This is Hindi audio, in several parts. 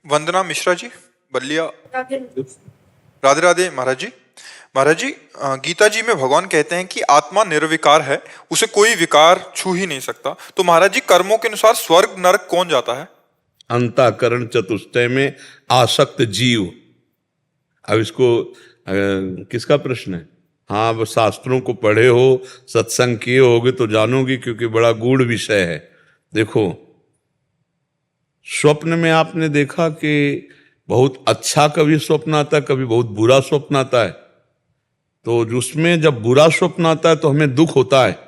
वंदना मिश्रा जी, बल्लिया। राधे राधे महाराज जी। महाराज जी, गीता जी में भगवान कहते हैं कि आत्मा निर्विकार है, उसे कोई विकार छू ही नहीं सकता। तो महाराज जी, कर्मों के अनुसार स्वर्ग नरक कौन जाता है? अंतःकरण चतुष्टय में आसक्त जीव। अब इसको किसका प्रश्न है? हाँ, अब शास्त्रों को पढ़े हो, सत्संग किए होगे तो जानोगे, क्योंकि बड़ा गूढ़ विषय है। देखो, स्वप्न में आपने देखा कि बहुत अच्छा कभी स्वप्न आता है, कभी बहुत बुरा स्वप्न आता है। तो उसमें जब बुरा स्वप्न आता है तो हमें दुख होता है,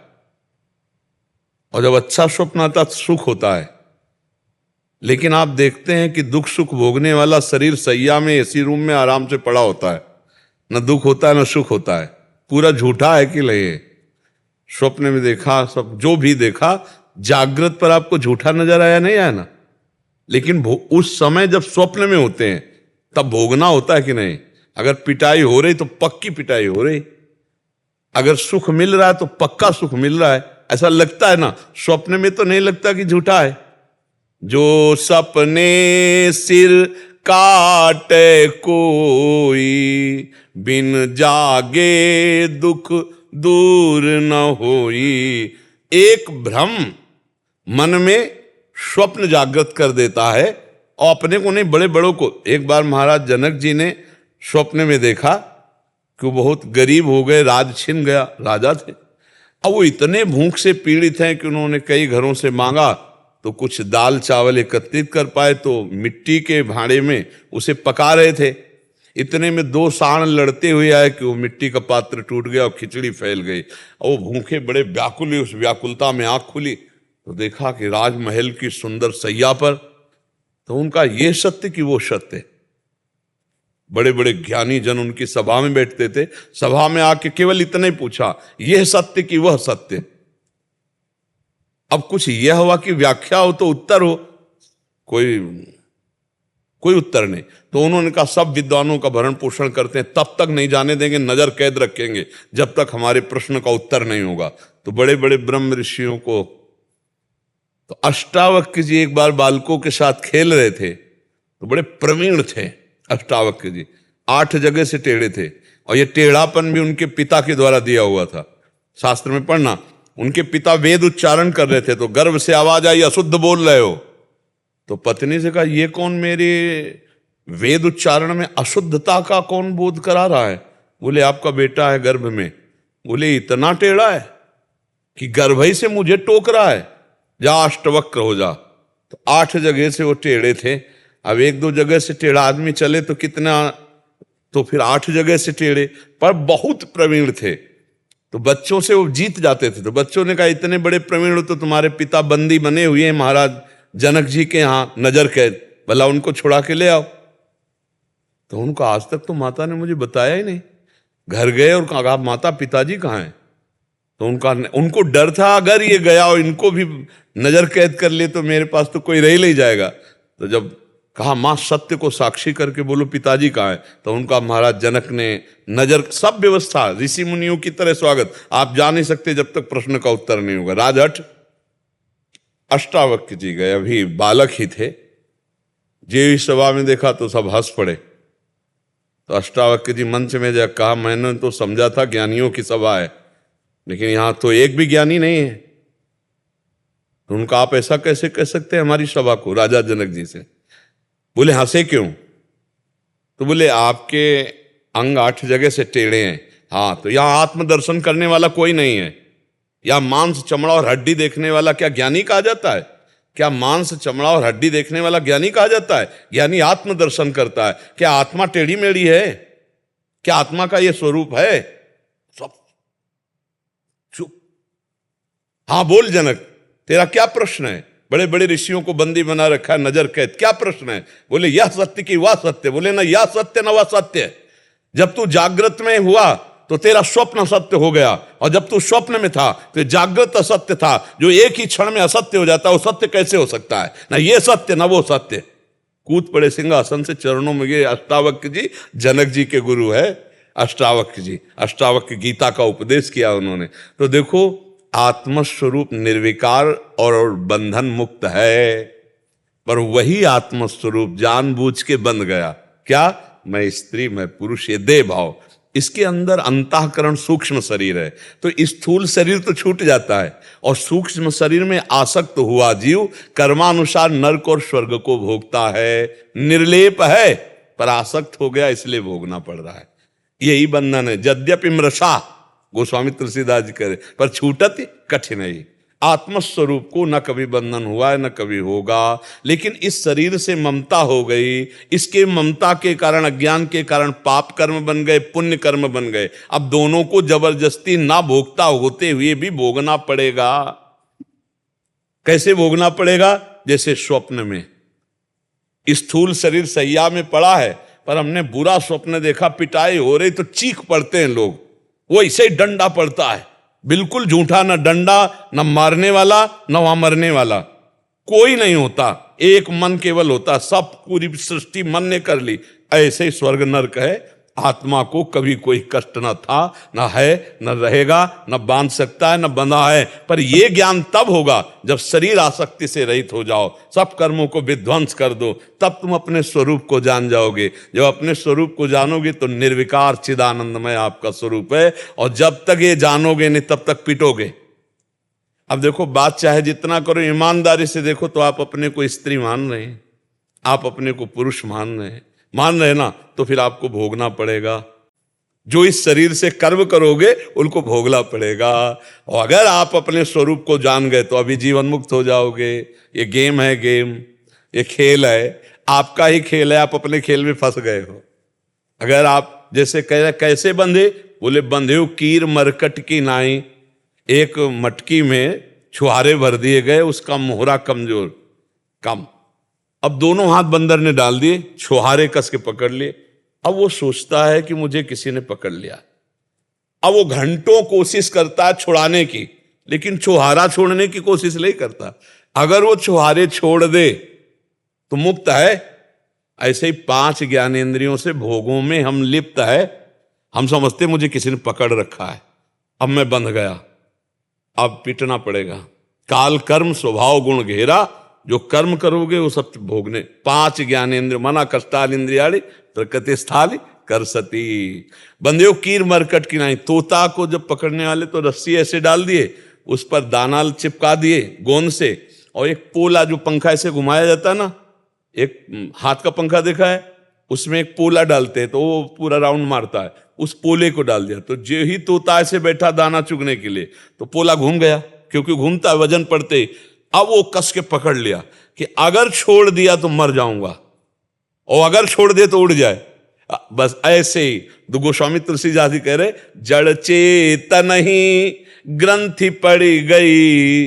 और जब अच्छा स्वप्न आता है तो सुख होता है। लेकिन आप देखते हैं कि दुख सुख भोगने वाला शरीर सैया में एसी रूम में आराम से पड़ा होता है, न दुख होता है न सुख होता है। पूरा झूठा है कि नहीं? स्वप्न में देखा, सब जो भी देखा, जागृत पर आपको झूठा नजर आया नहीं आया ना? लेकिन उस समय जब स्वप्न में होते हैं तब भोगना होता है कि नहीं? अगर पिटाई हो रही तो पक्की पिटाई हो रही, अगर सुख मिल रहा है तो पक्का सुख मिल रहा है। ऐसा लगता है ना? स्वप्न में तो नहीं लगता कि झूठा है। जो सपने सिर काटे कोई, बिन जागे दुख दूर न होई। एक भ्रम मन में स्वप्न जागृत कर देता है, और अपने को नहीं, बड़े बड़ों को। एक बार महाराज जनक जी ने स्वप्न में देखा कि वो बहुत गरीब हो गए, राज छिन गया, राजा थे। अब वो इतने भूख से पीड़ित हैं कि उन्होंने कई घरों से मांगा, तो कुछ दाल चावल एकत्रित कर पाए तो मिट्टी के भांडे में उसे पका रहे थे। इतने में दो सांड लड़ते हुए आए कि वो मिट्टी का पात्र टूट गया और खिचड़ी फैल गई। और वो भूखे बड़े व्याकुल हुए, उस व्याकुलता में आंख खुली तो देखा कि राजमहल की सुंदर सैया पर। तो उनका ये सत्य कि वो सत्य। बड़े बड़े ज्ञानी जन उनकी सभा में बैठते थे, सभा में आके केवल इतना ही पूछा, यह सत्य कि वह सत्य। अब कुछ यह हुआ कि व्याख्या हो तो उत्तर हो, कोई उत्तर नहीं। तो उन्होंने कहा, सब विद्वानों का भरण पोषण करते हैं, तब तक नहीं जाने देंगे, नजर कैद रखेंगे जब तक हमारे प्रश्न का उत्तर नहीं होगा। तो बड़े बड़े ब्रह्म ऋषियों को, तो अष्टावक्र जी एक बार बालकों के साथ खेल रहे थे, तो बड़े प्रवीण थे अष्टावक्र जी। 8 जगह से टेढ़े थे, और ये टेढ़ापन भी उनके पिता के द्वारा दिया हुआ था। शास्त्र में पढ़ना, उनके पिता वेद उच्चारण कर रहे थे तो गर्भ से आवाज आई, अशुद्ध बोल रहे हो। तो पत्नी से कहा, ये कौन मेरे वेद उच्चारण में अशुद्धता का कौन बोध करा रहा है? बोले, आपका बेटा है गर्भ में। बोले, इतना टेढ़ा है कि गर्भ ही से मुझे टोक रहा है, जा अष्टवक्र हो जा। तो 8 जगह से वो टेढ़े थे। अब 1-2 जगह से टेढ़ा आदमी चले तो कितना, तो फिर 8 जगह से टेढ़े, पर बहुत प्रवीण थे। तो बच्चों से वो जीत जाते थे। तो बच्चों ने कहा, इतने बड़े प्रवीण हो तो तुम्हारे पिता बंदी बने हुए हैं महाराज जनक जी के यहाँ, नजर कैद, भला उनको छुड़ा के ले आओ। तो उनको, आज तक तो माता ने मुझे बताया ही नहीं। घर गए और कहा, माता पिताजी कहाँ हैं? तो उनको डर था, अगर ये गया और इनको भी नजर कैद कर ले तो मेरे पास तो कोई रह ही जाएगा। तो जब कहा, मां सत्य को साक्षी करके बोलो पिताजी कहाँ है, तो उनका महाराज जनक ने नजर, सब व्यवस्था ऋषि मुनियों की तरह स्वागत, आप जा नहीं सकते जब तक प्रश्न का उत्तर नहीं होगा। राजहट अष्टावक्र जी गए, अभी बालक ही थे। जे सभा में देखा तो सब हंस पड़े। तो अष्टावक्र जी मंच में जब कहा, मैंने तो समझा था ज्ञानियों की सभा है, लेकिन यहां तो एक भी ज्ञानी नहीं है। तो उनका, आप ऐसा कैसे कह सकते हैं हमारी सभा को? राजा जनक जी से बोले, हंसे क्यों? तो बोले, आपके अंग 8 जगह से टेढ़े हैं। हाँ, तो यहां आत्मदर्शन करने वाला कोई नहीं है। या मांस चमड़ा और हड्डी देखने वाला क्या ज्ञानी कहा जाता है? क्या मांस चमड़ा और हड्डी देखने वाला ज्ञानी कहा जाता है? ज्ञानी आत्मदर्शन करता है। क्या आत्मा टेढ़ी मेढ़ी है? क्या आत्मा का यह स्वरूप है? सब चुप। हाँ बोल जनक, तेरा क्या प्रश्न है? बड़े बड़े ऋषियों को बंदी बना रखा है, नजर कैद, क्या प्रश्न है? बोले, यह सत्य कि वह सत्य? बोले, ना यह सत्य ना वह सत्य। जब तू जागृत में हुआ तो तेरा स्वप्न सत्य हो गया, और जब तू स्वप्न में था तो जागृत असत्य था। जो एक ही क्षण में असत्य हो जाता है, वो सत्य कैसे हो सकता है? ना ये सत्य ना वो सत्य। कूद पड़े सिंहासन से, चरणों में गिरे। अष्टावक्र जी जनक जी के गुरु है। अष्टावक्र जी, अष्टावक्र गीता का उपदेश किया उन्होंने। तो देखो, आत्मस्वरूप निर्विकार और बंधन मुक्त है। पर वही आत्मस्वरूप जानबूझ के बंध गया। क्या? मैं स्त्री, मैं पुरुष, ये देह भाव। इसके अंदर अंतःकरण सूक्ष्म शरीर है, तो स्थूल शरीर तो छूट जाता है और सूक्ष्म शरीर में आसक्त हुआ जीव कर्मानुसार नरक और स्वर्ग को भोगता है। निर्लेप है पर आसक्त हो गया, इसलिए भोगना पड़ रहा है। यही बंधन है। यद्यपि मृषा, गोस्वामी तुलसीदास जी करे, पर छूटत कठिन है। आत्मस्वरूप को न कभी बंधन हुआ है न कभी होगा, लेकिन इस शरीर से ममता हो गई। इसके ममता के कारण, अज्ञान के कारण पाप कर्म बन गए, पुण्य कर्म बन गए। अब दोनों को जबरदस्ती ना भोगता होते हुए भी भोगना पड़ेगा। कैसे भोगना पड़ेगा? जैसे स्वप्न में स्थूल शरीर सैया में पड़ा है, पर हमने बुरा स्वप्न देखा, पिटाई हो रही, तो चीख पड़ते हैं लोग, वो ऐसे ही डंडा पड़ता है, बिल्कुल झूठा, न डंडा, न मारने वाला, न वहां मरने वाला, कोई नहीं होता, एक मन केवल होता, सब पूरी सृष्टि मन ने कर ली। ऐसे ही स्वर्ग नरक है। आत्मा को कभी कोई कष्ट न था, न है, न रहेगा, न बांध सकता है, न बंधा है। पर यह ज्ञान तब होगा जब शरीर आसक्ति से रहित हो जाओ, सब कर्मों को विध्वंस कर दो, तब तुम अपने स्वरूप को जान जाओगे। जब अपने स्वरूप को जानोगे तो निर्विकार चिदानंदमय आपका स्वरूप है, और जब तक ये जानोगे नहीं तब तक पिटोगे। अब देखो, बात चाहे जितना करो, ईमानदारी से देखो तो आप अपने को स्त्री मान रहे हैं, आप अपने को पुरुष मान रहे हैं, ना, तो फिर आपको भोगना पड़ेगा। जो इस शरीर से कर्म करोगे उनको भोगना पड़ेगा। और अगर आप अपने स्वरूप को जान गए तो अभी जीवन मुक्त हो जाओगे। ये गेम है, गेम, ये खेल है, आपका ही खेल है, आप अपने खेल में फंस गए हो। अगर आप जैसे कह रहे, कैसे बंधे? बोले बंधे कीर मरकट की नाई, एक मटकी में छुहारे भर दिए गए, उसका मोहरा कमजोर, कम। अब दोनों हाथ बंदर ने डाल दिए, छुहारे कस के पकड़ लिए। अब वो सोचता है कि मुझे किसी ने पकड़ लिया। अब वो घंटों कोशिश करता है छुड़ाने की, लेकिन छुहारा छोड़ने की कोशिश नहीं करता। अगर वो छुहारे छोड़ दे तो मुक्त है। ऐसे ही 5 ज्ञानेंद्रियों से भोगों में हम लिप्त है। हम समझते मुझे किसी ने पकड़ रखा है, अब मैं बंध गया, अब पिटना पड़ेगा। काल कर्म स्वभाव गुण घेरा, जो कर्म करोगे वो सब भोगने। 5 ज्ञानेंद्र मना कष्टाल इंद्रियाड़ी प्रकृति स्थाली कर सती। बंदे कीर मरकट की नहीं। तोता को जब पकड़ने वाले तो रस्सी ऐसे डाल दिए, उस पर दाना चिपका दिए गोंद से, और एक पोला जो पंखा ऐसे घुमाया जाता है ना, एक हाथ का पंखा देखा है, उसमें एक पोला डालते हैं तो वो पूरा राउंड मारता है, उस पोले को डाल दिया। तो जो ही तोता ऐसे बैठा दाना चुगने के लिए, तो पोला घूम गया, क्योंकि घूमता है वजन पड़ते ही। अब वो कस के पकड़ लिया कि अगर छोड़ दिया तो मर जाऊंगा, और अगर छोड़ दे तो उड़ जाए। बस ऐसे ही तो गोस्वामी तुलसीदास जी कह रहे, जड़ चेतन ही ग्रंथि पड़ी गई,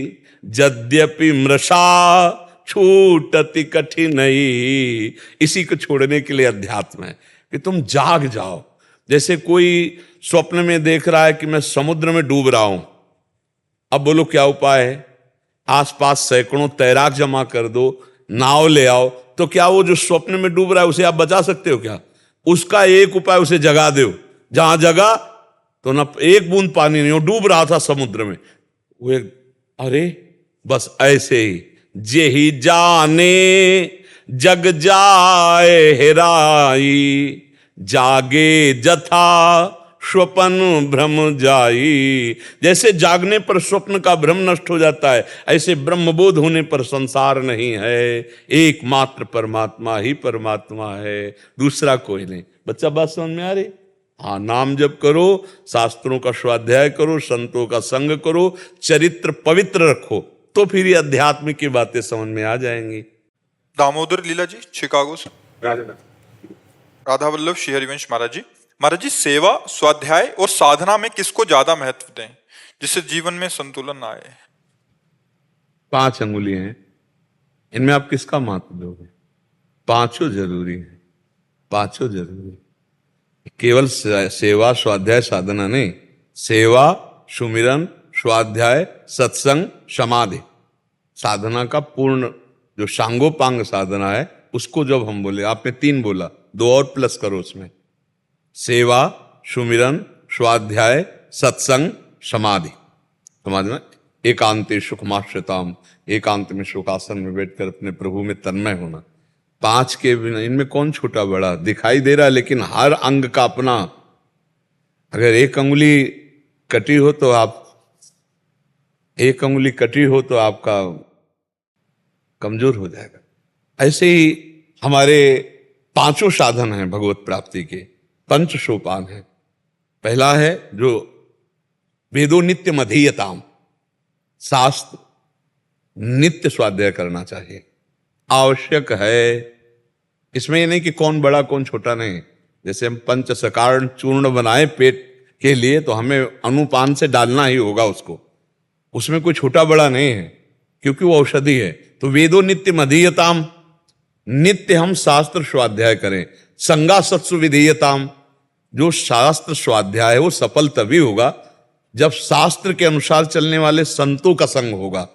यद्यपि मृषा छूटति कठिनई। इसी को छोड़ने के लिए अध्यात्म है कि तुम जाग जाओ। जैसे कोई स्वप्न में देख रहा है कि मैं समुद्र में डूब रहा हूं, अब बोलो क्या उपाय है? आसपास सैकड़ों तैराक जमा कर दो, नाव ले आओ, तो क्या वो जो स्वप्न में डूब रहा है उसे आप बचा सकते हो क्या? उसका एक उपाय, उसे जगा दो। जहां जगा तो ना एक बूंद पानी नहीं, वो डूब रहा था समुद्र में, वो अरे बस ऐसे ही जेहि जाने जग जाए हेराई, जागे जथा स्वप्न भ्रम जाई। जैसे जागने पर स्वप्न का भ्रम नष्ट हो जाता है, ऐसे ब्रह्मबोध होने पर संसार नहीं है। एकमात्र परमात्मा ही परमात्मा है, दूसरा कोई नहीं। बच्चा बात समझ में आ रही? हाँ, नाम जप करो, शास्त्रों का स्वाध्याय करो, संतों का संग करो, चरित्र पवित्र रखो, तो फिर ये अध्यात्म की बातें समझ में आ जाएंगी। दामोदर लीला जी, शिकागो से। राधा वल्लभ श्री हरिवंश महाराज जी। महाराज जी, सेवा, स्वाध्याय और साधना में किसको ज्यादा महत्व दें जिससे जीवन में संतुलन आए? 5 अंगुलियां हैं, इनमें आप किसका महत्व दोगे? पांचों जरूरी है, पांचों जरूरी। केवल सेवा स्वाध्याय साधना नहीं, सेवा, सुमिरन, स्वाध्याय, सत्संग, समाधि, साधना का पूर्ण जो सांगोपांग साधना है, उसको जब हम बोले, आपने 3 बोला, 2 और प्लस करो उसमें, सेवा, सुमिरन, स्वाध्याय, सत्संग, समाधि। समाधि में एकांते सुखमाश्रिताम, एकांत में शोकासन में बैठकर अपने प्रभु में तन्मय होना। 5 के बिना इनमें कौन छोटा बड़ा दिखाई दे रहा है, लेकिन हर अंग का अपना। अगर एक अंगुली कटी हो तो आपका कमजोर हो जाएगा। ऐसे ही हमारे 5 साधन हैं भगवत प्राप्ति के, 5 सोपान हैं। पहला है जो वेदो नित्य मधीयताम, शास्त्र नित्य स्वाध्याय करना चाहिए, आवश्यक है। इसमें ये नहीं कि कौन बड़ा कौन छोटा, नहीं। जैसे हम पंच सकारण चूर्ण बनाए पेट के लिए तो हमें अनुपान से डालना ही होगा उसको, उसमें कोई छोटा बड़ा नहीं है, क्योंकि वो औषधि है। तो वेदो नित्य मधीयताम, नित्य हम शास्त्र स्वाध्याय करें। संगा सत्सु विधीयताम, जो शास्त्र स्वाध्याय है वो सफल तभी होगा जब शास्त्र के अनुसार चलने वाले संतों का संग होगा।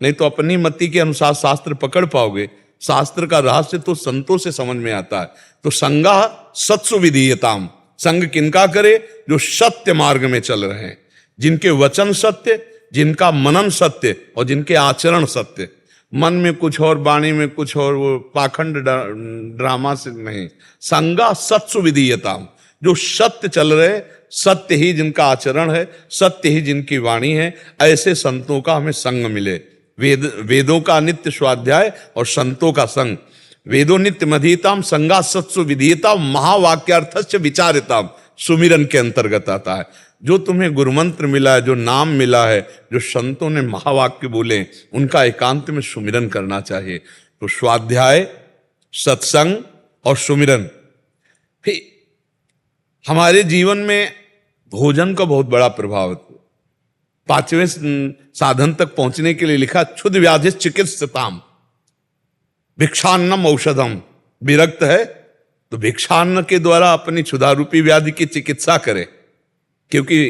नहीं तो अपनी मति के अनुसार शास्त्र पकड़ पाओगे। शास्त्र का रहस्य तो संतों से समझ में आता है। तो संगा सत्सु विधीयताम, संग किनका करे? जो सत्य मार्ग में चल रहे हैं, जिनके वचन सत्य, जिनका मनन सत्य और जिनके आचरण सत्य। मन में कुछ और, वाणी में कुछ और, वो पाखंड ड्रामा से नहीं। संगा सत्सु विधीयताम, जो सत्य चल रहे, सत्य ही जिनका आचरण है, सत्य ही जिनकी वाणी है, ऐसे संतों का हमें संग मिले। वेदों का नित्य स्वाध्याय और संतों का संग। वेदो नित्य मधीयताम, संगा सत्सु विधीयताम, महावाक्यार्थस्य विचारिताम, सुमिरन के अंतर्गत आता है। जो तुम्हें गुरुमंत्र मिला है, जो नाम मिला है, जो संतों ने महावाक्य बोले, उनका एकांत में सुमिरन करना चाहिए। तो स्वाध्याय, सत्संग और सुमिरन। फिर हमारे जीवन में भोजन का बहुत बड़ा प्रभाव है। 5वें साधन तक पहुंचने के लिए लिखा क्षुध व्याधि चिकित्सताम, भिक्षान्नम औषधम। विरक्त है तो भिक्षान्न के द्वारा अपनी क्षुधारूपी व्याधि की चिकित्सा करे, क्योंकि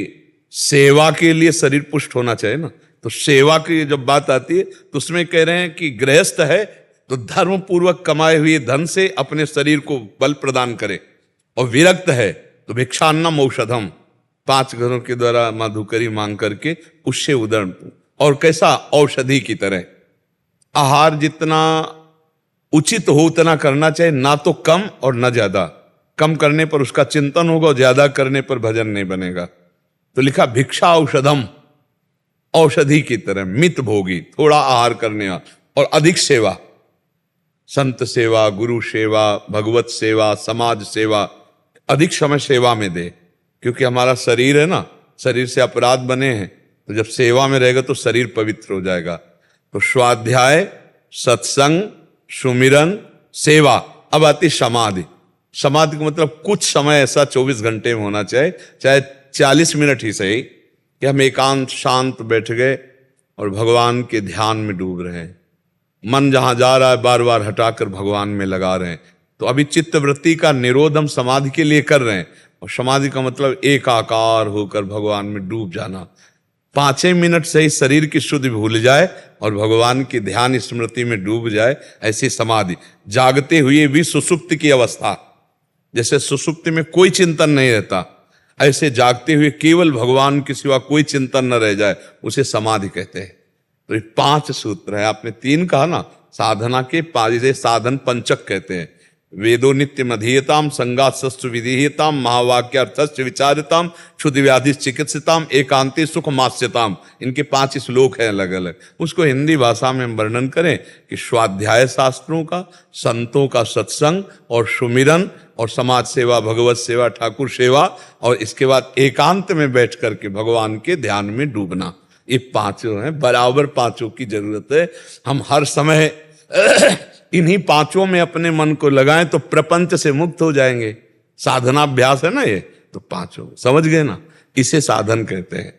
सेवा के लिए शरीर पुष्ट होना चाहिए ना। तो सेवा की जब बात आती है तो उसमें कह रहे हैं कि गृहस्थ है तो धर्म पूर्वक कमाए हुए धन से अपने शरीर को बल प्रदान करे, और विरक्त है तो भिक्षान्नम औषधम, 5 घरों के द्वारा मधुकरी मांग करके उससे उदर, और कैसा? औषधि की तरह। आहार जितना उचित हो उतना करना चाहिए, ना तो कम और ना ज्यादा। कम करने पर उसका चिंतन होगा और ज्यादा करने पर भजन नहीं बनेगा। तो लिखा भिक्षा औषधम, औषधि की तरह, मित भोगी, थोड़ा आहार करने और अधिक सेवा, संत सेवा, गुरु सेवा, भगवत सेवा, समाज सेवा, अधिक समय सेवा में दे। क्योंकि हमारा शरीर है ना, शरीर से अपराध बने हैं, तो जब सेवा में रहेगा तो शरीर पवित्र हो जाएगा। तो स्वाध्याय, सत्संग, सुमिरन, सेवा। अब आती समाधि। समाधि का मतलब कुछ समय ऐसा 24 घंटे में होना चाहिए, चाहे 40 मिनट ही सही, कि हम एकांत शांत बैठ गए और भगवान के ध्यान में डूब रहे हैं। मन जहां जा रहा है बार बार हटाकर भगवान में लगा रहे हैं। तो अभी चित्तवृत्ति का निरोध हम समाधि के लिए कर रहे हैं, और समाधि का मतलब एकाकार होकर भगवान में डूब जाना। 5 मिनट से ही शरीर की शुद्धि भूल जाए और भगवान की ध्यान स्मृति में डूब जाए, ऐसी समाधि। जागते हुए भी सुसुप्ति की अवस्था, जैसे सुसुप्ति में कोई चिंतन नहीं रहता, ऐसे जागते हुए केवल भगवान के सिवा कोई चिंतन न रह जाए, उसे समाधि कहते हैं। तो ये 5 सूत्र है। आपने 3 कहा ना, साधना के 5 साधन पंचक कहते हैं। वेदो नित्य मधीयताम, संगा सस्तु विधीयताम, महावाक्यार्थस्य विचारिताम, क्षुधि व्याधि चिकित्सिताम, एकांते सुख मास्यताम। इनके 5 श्लोक हैं अलग अलग। उसको हिंदी भाषा में हम वर्णन करें कि स्वाध्याय शास्त्रों का, संतों का सत्संग और सुमिरन और समाज सेवा, भगवत सेवा, ठाकुर सेवा, और इसके बाद एकांत में बैठ करके भगवान के ध्यान में डूबना। ये 5 हैं, बराबर 5 की जरूरत है। हम हर समय इन्हीं 5 में अपने मन को लगाएं तो प्रपंच से मुक्त हो जाएंगे। साधनाभ्यास है ना ये, तो 5 समझ गए ना, इसे साधन कहते हैं।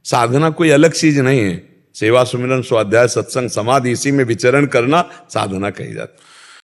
साधना कोई अलग चीज नहीं है। सेवा, सुमिरन, स्वाध्याय, सत्संग, समाधि, इसी में विचरण करना साधना कही जाती है।